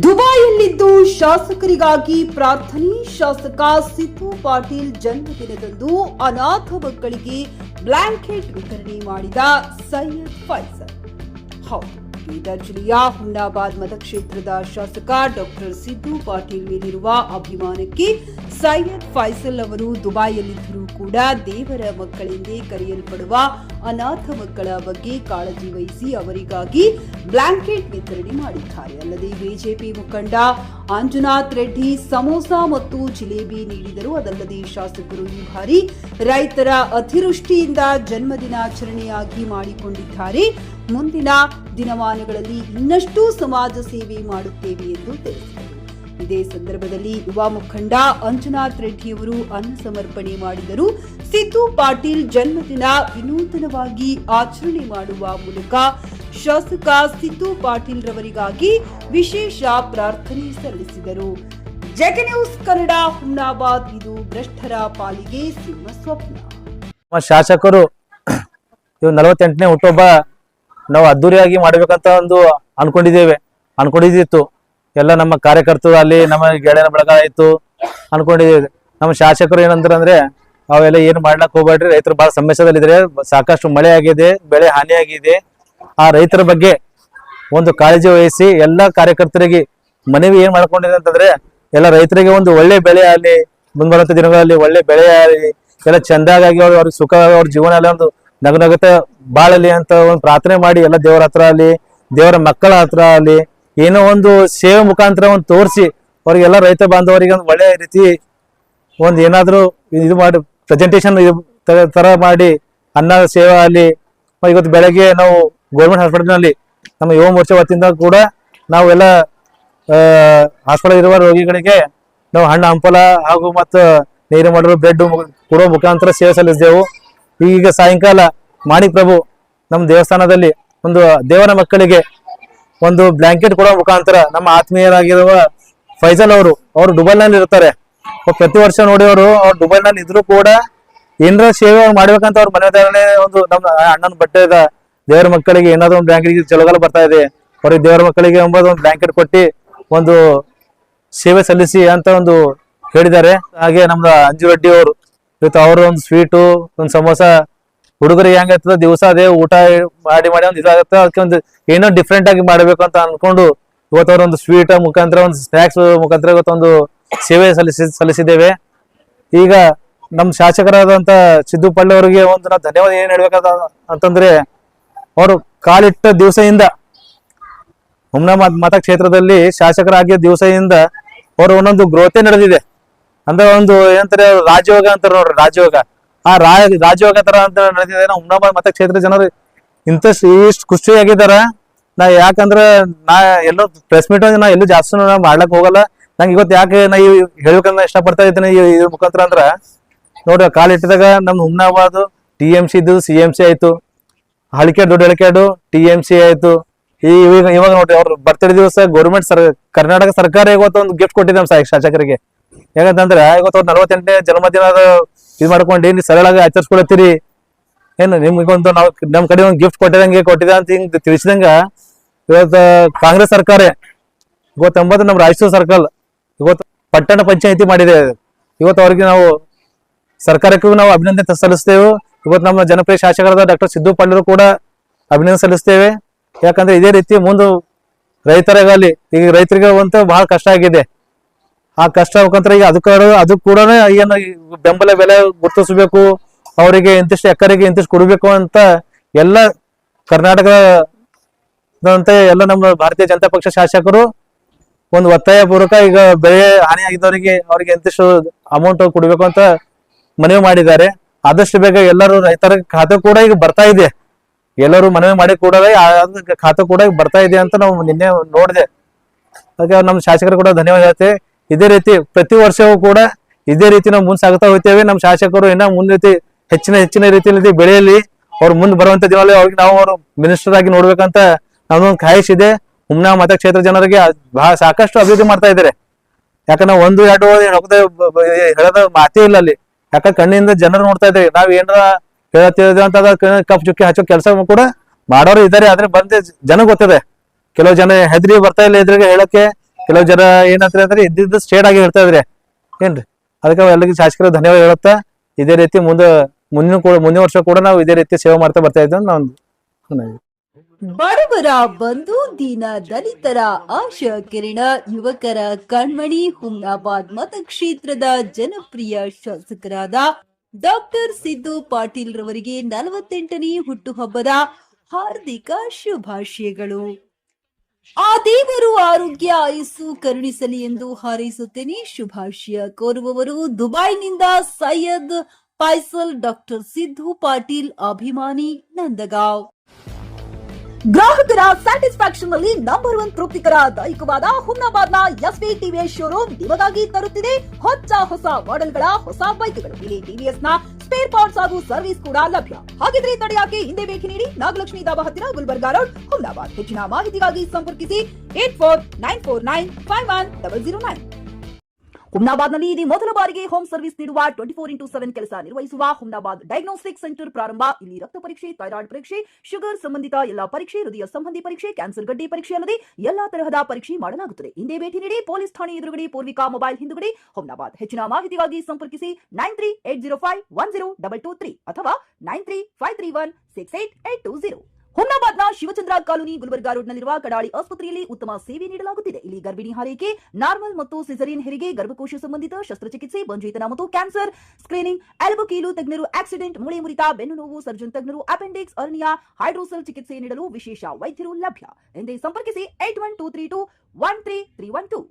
ದುಬೈಯಲ್ಲಿದ್ದು ಶಾಸಕರಿಗಾಗಿ ಪ್ರಾರ್ಥನೆ. ಶಾಸಕ ಸಿದ್ದು ಪಾಟೀಲ್ ಜನ್ಮದಿನದಂದು ಅನಾಥ ಮಕ್ಕಳಿಗೆ ಬ್ಲಾಂಕೆಟ್ ವಿತರಣೆ ಮಾಡಿದ ಸೈಯದ್ ಫೈಸಲ್. ಹೌದು, ಬೀದರ್ ಜಿಲ್ಲೆಯ ಹುಮ್ನಾಬಾದ್ ಮತಕ್ಷೇತ್ರದ ಶಾಸಕ ಡಾಕ್ಟರ್ ಸಿದ್ದು ಪಾಟೀಲ್ ಮೇಲಿರುವ ಅಭಿಮಾನಕ್ಕೆ ಸೈಯದ್ ಫೈಸಲ್ ಅವರು ದುಬೈಯಲ್ಲಿದ್ದರೂ ಕೂಡ ದೇವರ ಮಕ್ಕಳೆಂದೇ ಕರೆಯಲ್ಪಡುವ ಅನಾಥ ಮಕ್ಕಳ ಬಗ್ಗೆ ಕಾಳಜಿ ವಹಿಸಿ ಅವರಿಗಾಗಿ ಬ್ಲಾಂಕೆಟ್ ವಿತರಣೆ ಮಾಡಿದ್ದಾರೆ. ಅಲ್ಲದೆ ಬಿಜೆಪಿ ಮುಖಂಡ ಅಂಜುನಾಥ್ ರೆಡ್ಡಿ ಸಮೋಸ ಮತ್ತು ಜಿಲೇಬಿ ನೀಡಿದರು. ಅದಲ್ಲದೆ ಶಾಸಕರು ಈ ಬಾರಿ ರೈತರ ಅತಿವೃಷ್ಟಿಯಿಂದ ಜನ್ಮದಿನಾಚರಣೆಯಾಗಿ ಮಾಡಿಕೊಂಡಿದ್ದಾರೆ. ಮುಂದಿನ ದಿನಮಾನಗಳಲ್ಲಿ ಇನ್ನಷ್ಟು ಸಮಾಜ ಸೇವೆ ಮಾಡುತ್ತೇವೆ ಎಂದು ತಿಳಿಸಿದರು. ಇದೇ ಸಂದರ್ಭದಲ್ಲಿ ಯುವ ಮುಖಂಡ ಅಂಜುನಾಥ್ ರೆಡ್ಡಿಯವರು ಅನ್ನ ಸಮರ್ಪಣೆ ಮಾಡಿದರು. ಸಿದ್ದು ಪಾಟೀಲ್ ಜನ್ಮದಿನ ವಿನೂತನವಾಗಿ ಆಚರಣೆ ಮಾಡುವ ಮೂಲಕ ಶಾಸಕ ಸಿದ್ದು ಪಾಟೀಲ್ ರವರಿಗಾಗಿ ವಿಶೇಷ ಪ್ರಾರ್ಥನೆ ಸಲ್ಲಿಸಿದರು. JK news Kannada, Humnabad. ಇದು ಭ್ರಷ್ಟರ ಪಾಲಿಗೆ ಸಿಂಹ ಸ್ವಪ್ನ. ಶಾಸಕರು 48ನೇ ಹುಟ್ಟುಹಬ್ಬ ನಾವು ಅದ್ದೂರಿಯಾಗಿ ಮಾಡಬೇಕಂತ ಒಂದು ಅನ್ಕೊಂಡಿದ್ದಿತ್ತು. ಎಲ್ಲ ನಮ್ಮ ಕಾರ್ಯಕರ್ತರು ಅಲ್ಲಿ ನಮ್ಮ ಗೆಳೆಯರ ಬಳಗ ಆಯ್ತು ಅನ್ಕೊಂಡಿದ್ದೀವಿ. ನಮ್ಮ ಶಾಸಕರು ಏನಂದ್ರೆ ಅವೆಲ್ಲ ಏನು ಮಾಡ್ಲಕ್ ಹೋಗ್ಬೇಡ್ರಿ, ರೈತರು ಬಹಳ ಸಮಸ್ಯೆದಲ್ಲಿದ್ರೆ, ಸಾಕಷ್ಟು ಮಳೆ ಆಗಿದೆ, ಬೆಳೆ ಹಾನಿ ಆಗಿದೆ. ಆ ರೈತರ ಬಗ್ಗೆ ಒಂದು ಕಾಳಜಿ ವಹಿಸಿ ಎಲ್ಲ ಕಾರ್ಯಕರ್ತರಿಗೆ ಮನವಿ ಏನ್ ಮಾಡ್ಕೊಂಡಿದೆ ಅಂತಂದ್ರೆ, ಎಲ್ಲ ರೈತರಿಗೆ ಒಂದು ಒಳ್ಳೆ ಬೆಳೆ ಆಗಲಿ, ಮುಂಬರುವಂತ ದಿನಗಳಲ್ಲಿ ಒಳ್ಳೆ ಬೆಳೆ ಆಗಲಿ, ಎಲ್ಲ ಚಂದಾಗಿ ಅವ್ರಿಗೆ ಸುಖ, ಅವ್ರ ಜೀವನ ಎಲ್ಲ ಒಂದು ನಗನಗತ ಬಾಳಲಿ ಅಂತ ಒಂದು ಪ್ರಾರ್ಥನೆ ಮಾಡಿ ಎಲ್ಲ ದೇವರ ಹತ್ರ ಅಲ್ಲಿ, ದೇವರ ಮಕ್ಕಳ ಹತ್ರ ಅಲ್ಲಿ ಏನೋ ಒಂದು ಸೇವೆ ಮುಖಾಂತರ ಒಂದು ತೋರಿಸಿ ಅವ್ರಿಗೆಲ್ಲ ರೈತ ಬಾಂಧವರಿಗೆ ಒಂದು ಒಳ್ಳೆ ರೀತಿ ಒಂದು ಏನಾದ್ರು ಇದು ಮಾಡಿ ಪ್ರೆಸೆಂಟೇಶನ್ ತರ ಮಾಡಿ ಅನ್ನ ಸೇವೆ ಅಲ್ಲಿ. ಇವತ್ತು ಬೆಳಗ್ಗೆ ನಾವು ಗೌರ್ಮೆಂಟ್ ಹಾಸ್ಪಿಟಲ್ನಲ್ಲಿ ನಮ್ಮ ಯುವ ಮೋರ್ಚಾ ವತಿಯಿಂದ ಕೂಡ ನಾವೆಲ್ಲ ಹಾಸ್ಪಿಟಲ್ ಇರುವ ರೋಗಿಗಳಿಗೆ ನಾವು ಹಣ್ಣು ಹಂಪಲ ಹಾಗೂ ಮತ್ತು ನೀರು ಮಾಡಲು ಬ್ರೆಡ್ ಕೊಡುವ ಮುಖಾಂತರ ಸೇವೆ ಸಲ್ಲಿಸಿದೆವು. ಈಗ ಸಾಯಂಕಾಲ ಮಾಣಿಕ್ ಪ್ರಭು ನಮ್ಮ ದೇವಸ್ಥಾನದಲ್ಲಿ ಒಂದು ದೇವರ ಮಕ್ಕಳಿಗೆ ಒಂದು ಬ್ಲಾಂಕೆಟ್ ಕೊಡುವ ಮುಖಾಂತರ ನಮ್ಮ ಆತ್ಮೀಯರಾಗಿರುವ ಫೈಸಲ್ ಅವರು ದುಬೈನಲ್ಲಿ ಇರ್ತಾರೆ. ಪ್ರತಿ ವರ್ಷ ನೋಡಿ ಅವ್ರು ದುಬೈನಲ್ಲಿ ಇದ್ರು ಕೂಡ ಏನಾರ ಸೇವೆ ಮಾಡ್ಬೇಕಂತ ಅವ್ರ ಮನೆ ಒಂದು ನಮ್ಮ ಅಣ್ಣನ ಬಟ್ಟೆದ ದೇವರ ಮಕ್ಕಳಿಗೆ ಏನಾದ್ರು ಒಂದು ಬ್ಲಾಂಕೆಟ್ ಚಲೋಗಾಲ ಬರ್ತಾ ಇದೆ, ಅವ್ರಿಗೆ ದೇವರ ಮಕ್ಕಳಿಗೆ ಎಂಬುದು ಒಂದು ಬ್ಲಾಂಕೆಟ್ ಕೊಟ್ಟು ಒಂದು ಸೇವೆ ಸಲ್ಲಿಸಿ ಅಂತ ಒಂದು ಹೇಳಿದ್ದಾರೆ. ಹಾಗೆ ನಮ್ದು ಅಂಜು ರೆಡ್ಡಿ ಅವರು ಇವತ್ತು ಅವರು ಒಂದು ಸ್ವೀಟು, ಒಂದು ಸಮೋಸ ಹುಡುಗರಿಗೆ ಹೆಂಗಾಗ್ತದ ದಿವಸ ಅದೇ ಊಟ ಮಾಡಿ ಒಂದು ಇದಾಗತ್ತೆ, ಅದಕ್ಕೆ ಒಂದು ಏನೋ ಡಿಫ್ರೆಂಟ್ ಆಗಿ ಮಾಡ್ಬೇಕು ಅಂತ ಅನ್ಕೊಂಡು ಇವತ್ತು ಅವ್ರೊಂದು ಸ್ವೀಟ್ ಮುಖಾಂತರ, ಒಂದು ಸ್ನಾಕ್ಸ್ ಮುಖಾಂತರ ಇವತ್ತೊಂದು ಸೇವೆ ಸಲ್ಲಿಸಿದ್ದೇವೆ. ಈಗ ನಮ್ಮ ಶಾಸಕರಾದಂತ ಸಿದ್ದು ಪಾಟೀಲ್ ಅವರಿಗೆ ಒಂದು ನಾವು ಧನ್ಯವಾದ ಏನ್ ಹೇಳ್ಬೇಕಂತ ಅಂತಂದ್ರೆ, ಅವರು ಕಾಲಿಟ್ಟ ದಿವಸದಿಂದ ಹುಮ್ನಾಬಾದ್ ಮತಕ್ಷೇತ್ರದಲ್ಲಿ ಶಾಸಕರಾಗಿದ್ದ ದಿವಸದಿಂದ ಅವರು ಒಂದೊಂದು ಗ್ರೋತೆ ನಡೆದಿದೆ. ಅಂದ್ರೆ ಒಂದು ಏನಂತಾರೆ ರಾಜಯೋಗ ಅಂತಾರೆ ನೋಡ್ರಿ, ರಾಜಯೋಗ. ಆ ರಾಜಯೋಗ ತರ ಅಂತ ನಡೆದಿದೆ. ಹುಮ್ನಾಬಾದ್ ಮತಕ್ಷೇತ್ರ ಜನರು ಇಷ್ಟು ಖುಷಿಯಾಗಿದ್ದಾರ. ನಾ ಯಾಕಂದ್ರೆ ನಾ ಎಲ್ಲೋ ಪ್ರೆಸ್ ಮೀಟ್ ನಾ ಎಲ್ಲೂ ಜಾಸ್ತಿ ಮಾಡ್ಲಕ್ ಹೋಗಲ್ಲ. ನಂಗೆ ಇವತ್ತು ಯಾಕೆ ನಾ ಹೇಳ್ಬೇಕಂತ ಇಷ್ಟಪಡ್ತಾ ಇದ್ದೀನಿ ಇದ್ರ ಮುಖಾಂತರ ಅಂದ್ರ, ನೋಡ್ರಿ ಕಾಲಿಟ್ಟಿದಾಗ ನಮ್ ಹುಮ್ನಾಬಾದ್ TMC ಇದ್ದು CMC ಆಯ್ತು, ಹಳಿಕೆಡು ದೊಡ್ಡ ಹಳಿಕೆಡು TMC ಆಯ್ತು. ಇವಾಗ ನೋಡ್ರಿ ಅವ್ರ ಬರ್ತಡೇ ದಿವಸ ಗೌರ್ಮೆಂಟ್ ಕರ್ನಾಟಕ ಸರ್ಕಾರ ಇವತ್ತು ಒಂದು ಗಿಫ್ಟ್ ಕೊಟ್ಟಿದೆ ನಮ್ಮ ಶಾಸಕರಿಗೆ. ಯಾಕಂತಂದ್ರೆ ಇವತ್ತು ಅವ್ರ 48ನೇ ಜನ್ಮದಿನದ ಇದು ಮಾಡ್ಕೊಂಡು ನೀವು ಸರಳಾಗಿ ಆಚರಿಸ್ಕೊಳತ್ತೀರಿ ಏನು, ನಿಮ್ಗೊಂದು ನಾವು ನಮ್ ಕಡೆ ಒಂದು ಗಿಫ್ಟ್ ಕೊಟ್ಟಿದೆ ಅಂತ ಹಿಂಗ್ ತಿಳಿಸಿದಂಗ ಇವತ್ತು ಕಾಂಗ್ರೆಸ್ ಸರ್ಕಾರ ಇವತ್ತು ನಮ್ಮ ರಾಯಚೂರು ಸರ್ಕಲ್ ಇವತ್ತು ಪಟ್ಟಣ ಪಂಚಾಯಿತಿ ಮಾಡಿದೆ. ಇವತ್ತು ಅವ್ರಿಗೆ ನಾವು ಸರ್ಕಾರಕ್ಕೂ ನಾವು ಅಭಿನಂದನೆ ಸಲ್ಲಿಸ್ತೇವೆ. ಇವತ್ತು ನಮ್ಮ ಜನಪ್ರಿಯ ಶಾಸಕರಾದ ಡಾಕ್ಟರ್ ಸಿದ್ದು ಪಾಟೀಲ್ ಕೂಡ ಅಭಿನಂದನೆ ಸಲ್ಲಿಸ್ತೇವೆ. ಯಾಕಂದ್ರೆ ಇದೇ ರೀತಿ ಮುಂದೆ ರೈತರಿಗಾಗಲಿ, ಈಗ ರೈತರಿಗೆ ಅಂತ ಬಹಳ ಕಷ್ಟ ಆಗಿದೆ. ಆ ಕಷ್ಟ ಮುಖಾಂತರ ಈಗ ಅದು ಕೂಡ ಏನು ಬೆಂಬಲ ಬೆಲೆ ಗುರುತಿಸಬೇಕು, ಅವರಿಗೆ ಇಂತಿಷ್ಟು ಎಕರೆಗೆ ಇಂತಿಷ್ಟು ಕೊಡಬೇಕು ಅಂತ ಎಲ್ಲ ಕರ್ನಾಟಕದಂತೆ ಎಲ್ಲ ನಮ್ಮ ಭಾರತೀಯ ಜನತಾ ಪಕ್ಷ ಶಾಸಕರು ಒಂದು ಒತ್ತಾಯ ಪೂರ್ವಕ ಈಗ ಬೆಳೆ ಹಾನಿ ಆಗಿದ್ದವರಿಗೆ ಅವ್ರಿಗೆ ಇಂತಿಷ್ಟು ಅಮೌಂಟ್ ಕೊಡಬೇಕು ಅಂತ ಮನವಿ ಮಾಡಿದ್ದಾರೆ. ಆದಷ್ಟು ಬೇಗ ಎಲ್ಲರೂ ರೈತರ ಖಾತೆ ಕೂಡ ಈಗ ಬರ್ತಾ ಇದೆ. ಎಲ್ಲರೂ ಮನವಿ ಮಾಡಿ ಕೂಡ ಖಾತೆ ಕೂಡ ಬರ್ತಾ ಇದೆ ಅಂತ ನಾವು ನಿನ್ನೆ ನೋಡಿದೆ. ಹಾಗೆ ನಮ್ಮ ಶಾಸಕರು ಕೂಡ ಧನ್ಯವಾದ ಹೇಳ್ತೇವೆ. ಇದೇ ರೀತಿ ಪ್ರತಿ ವರ್ಷವೂ ಕೂಡ ಇದೇ ರೀತಿ ನಾವು ಮುಂದೆ ಸಾಗುತ್ತಾ ಹೋಗ್ತೇವೆ. ನಮ್ಮ ಶಾಸಕರು ಇನ್ನ ಮುಂದೆ ಹೆಚ್ಚಿನ ರೀತಿಯಲ್ಲಿ ಬೆಳೆಯಲ್ಲಿ ಅವ್ರು ಮುಂದೆ ಬರುವಂತ ದಿನಗಳಲ್ಲಿ ಅವ್ರಿಗೆ ನಾವು ಅವರು ಮಿನಿಸ್ಟರ್ ಆಗಿ ನೋಡ್ಬೇಕಂತ ನಮ್ದೊಂದು ಖಾಯಿಷ್ ಇದೆ. ಹುಮ್ನಾಬಾದ್ ಮತಕ್ಷೇತ್ರ ಜನರಿಗೆ ಬಹಳ ಸಾಕಷ್ಟು ಅಭಿವೃದ್ಧಿ ಮಾಡ್ತಾ ಇದ್ದಾರೆ. ಯಾಕಂದ್ರೆ 1-2 ಹೇಳೋದ ಮಾತೇ ಇಲ್ಲ ಅಲ್ಲಿ. ಯಾಕಂದ್ರೆ ಕಣ್ಣಿಂದ ಜನರು ನೋಡ್ತಾ ಇದ್ದೇವೆ. ನಾವ್ ಏನಾರ ಹೇಳ್ತೇವೆ ಅಂತ ಕಪ್ ಚುಕ್ಕಿ ಹಚ್ಚೋ ಕೆಲಸ ಕೂಡ ಮಾಡೋರು ಇದ್ದಾರೆ. ಆದ್ರೆ ಬಂದೆ ಜನ ಗೊತ್ತಿದೆ, ಕೆಲವು ಜನ ಹೆದರಿ ಬರ್ತಾ ಇಲ್ಲ ಎದುರಿಗೆ ಹೇಳಕ್ಕೆ, ಕೆಲವು ಜನ ಏನಂತಾರೆ ಅಂದ್ರೆ ಇದ್ದಿದ್ದು ಸ್ಟೇಟ್ ಆಗಿ ಹೇಳ್ತಾ ಇದ್ರೆ ಏನ್ರಿ, ಅದಕ್ಕೆ ಎಲ್ಲರಿಗೂ ಶಾಸಕರು ಧನ್ಯವಾದ ಹೇಳುತ್ತಾ ಇದೇ ರೀತಿ ಮುಂದಿನ ವರ್ಷ ಕೂಡ ನಾವು ಇದೇ ರೀತಿ ಸೇವೆ ಮಾಡ್ತಾ ಬರ್ತಾ ಇದ್ದೇವೆ ನಾವು. ಬಡವರ ಬಂಧು ದೀನ ದಲಿತರ ಆಶಾ ಕಿರಣ ಯುವಕರ ಕಣ್ಮಣಿ ಹುಮ್ನಾಬಾದ್ ಮತಕ್ಷೇತ್ರದ ಜನಪ್ರಿಯ ಶಾಸಕರಾದ ಡಾಕ್ಟರ್ ಸಿದ್ದು ಪಾಟೀಲ್ ರವರಿಗೆ 48ನೇ ಹುಟ್ಟುಹಬ್ಬದ ಹಾರ್ದಿಕ ಶುಭಾಶಯಗಳು. ಆ ದೇವರು ಆರೋಗ್ಯ ಆಯುಸ್ಸು ಕರುಣಿಸಲಿ ಎಂದು ಹಾರೈಸುತ್ತೇನೆ. ಶುಭಾಶಯ ಕೋರುವವರು ದುಬೈನಿಂದ ಸೈಯದ್ ಫೈಸಲ್ ಡಾಕ್ಟರ್ ಸಿದ್ದು ಪಾಟೀಲ್ ಅಭಿಮಾನಿ ನಂದಗಾಂವ್. ಗ್ರಾಹಕರ ಸ್ಯಾಟಿಸ್ಫ್ಯಾಕ್ಷನ್ ನಲ್ಲಿ ನಂಬರ್ 1 ತೃಪ್ತಿಕರ ದೈಹಿಕವಾದ ಹುಮ್ನಾಬಾದ್ನ ಎಸ್ವಿ ಟಿವಿಎಸ್ ಶೋರೂಮ್ ನಿಮಗಾಗಿ ತರುತ್ತಿದೆ ಹೊಸ ಮಾಡೆಲ್ಗಳ ಹೊಸ ಬೈಕ್ಗಳು. ಇಲ್ಲಿ ಟಿವಿಎಸ್ ನ ಸ್ಪೇರ್ ಪಾರ್ಟ್ಸ್ ಹಾಗೂ ಸರ್ವಿಸ್ ಕೂಡ ಲಭ್ಯ. ಹಾಗಿದ್ರೆ ತಡೆಯಾಕೆ ಹಿಂದೆ ಭೇಟಿ ನೀಡಿ ನಾಗಲಕ್ಷ್ಮಿ ದಾಬಾ ಹತ್ತಿರ ಗುಲ್ಬರ್ಗಾ ರೋಡ್ ಹುಮ್ನಾಬಾದ್. ಹೆಚ್ಚಿನ ಮಾಹಿತಿಗಾಗಿ ಸಂಪರ್ಕಿಸಿ 8494951009. ಹುಮ್ನಾಬಾದ್ನಲ್ಲಿ ಇದು ಮೊದಲ ಬಾರಿಗೆ ಹೋಮ್ ಸರ್ವಿಸ್ ನೀಡುವ 24x7 ಕೆಲಸ ನಿರ್ವಹಿಸುವ ಹುಮ್ನಾಬಾದ್ ಡಯಾಗ್ನೋಸ್ಟಿಕ್ ಸೆಂಟರ್ ಪ್ರಾರಂಭ. ಇಲ್ಲಿ ರಕ್ತ ಪರೀಕ್ಷೆ, ಥೈರಾಯ್ಡ್ ಪರೀಕ್ಷೆ, ಶುಗರ್ ಸಂಬಂಧಿತ ಎಲ್ಲಾ ಪರೀಕ್ಷೆ, ಹೃದಯ ಸಂಬಂಧಿ ಪರೀಕ್ಷೆ, ಕ್ಯಾನ್ಸರ್ ಗಡ್ಡೆ ಪರೀಕ್ಷೆ ಅಲ್ಲದೆ ಎಲ್ಲಾ ತರಹದ ಪರೀಕ್ಷೆ ಮಾಡಲಾಗುತ್ತದೆ. ಹಿಂದೆ ಭೇಟಿ ನೀಡಿ. ಪೊಲೀಸ್ ಠಾಣೆ ಎದುರುಗಡೆ ಪೂರ್ವಿಕಾ ಮೊಬೈಲ್ ಹಿಂದುಗಡೆ ಹುಮ್ನಾಬಾದ್. ಹೆಚ್ಚಿನ ಮಾಹಿತಿಗಾಗಿ ಸಂಪರ್ಕಿಸಿ 9380510223 ಅಥವಾ 9353168820. ಹುಮ್ನಾಬಾದ್ನ ಶಿವಚಂದ್ರ ಕಾಲೋನಿ ಗುಲ್ಬರ್ಗಾ ರೋಡ್ನಲ್ಲಿರುವ ಕಡಾಳಿ ಆಸ್ಪತ್ರೆಯಲ್ಲಿ ಉತ್ತಮ ಸೇವೆ ನೀಡಲಾಗುತ್ತಿದೆ. ಇಲ್ಲಿ ಗರ್ಭಿಣಿ ಹಾರೈಕೆ, ನಾರ್ಮಲ್ ಮತ್ತು ಸಿಸರಿನ್ ಹೆರಿಗೆ, ಗರ್ಭಕೋಶ ಸಂಬಂಧಿತ ಶಸ್ತ್ರಚಿಕಿತ್ಸೆ, ಬಂಜೇತನ ಮತ್ತು ಕ್ಯಾನ್ಸರ್ ಸ್ಕ್ರೀನಿಂಗ್, ಎಲ್ಬೋ ಕೀಲು ತಜ್ಞರು, ಆಕ್ಸಿಡೆಂಟ್, ಮೂಳೆ ಮುರಿತ, ಬೆನ್ನು ನೋವು ಸರ್ಜನ್ ತಜ್ಞರು, ಅಪೆಂಡಿಕ್ಸ್, ಅರ್ನಿಯಾ, ಹೈಡ್ರೋಸೆಲ್ ಚಿಕಿತ್ಸೆ ನೀಡಲು ವಿಶೇಷ ವೈದ್ಯರು ಲಭ್ಯ. ಎಂದೇ ಸಂಪರ್ಕಿಸಿ 8123213312.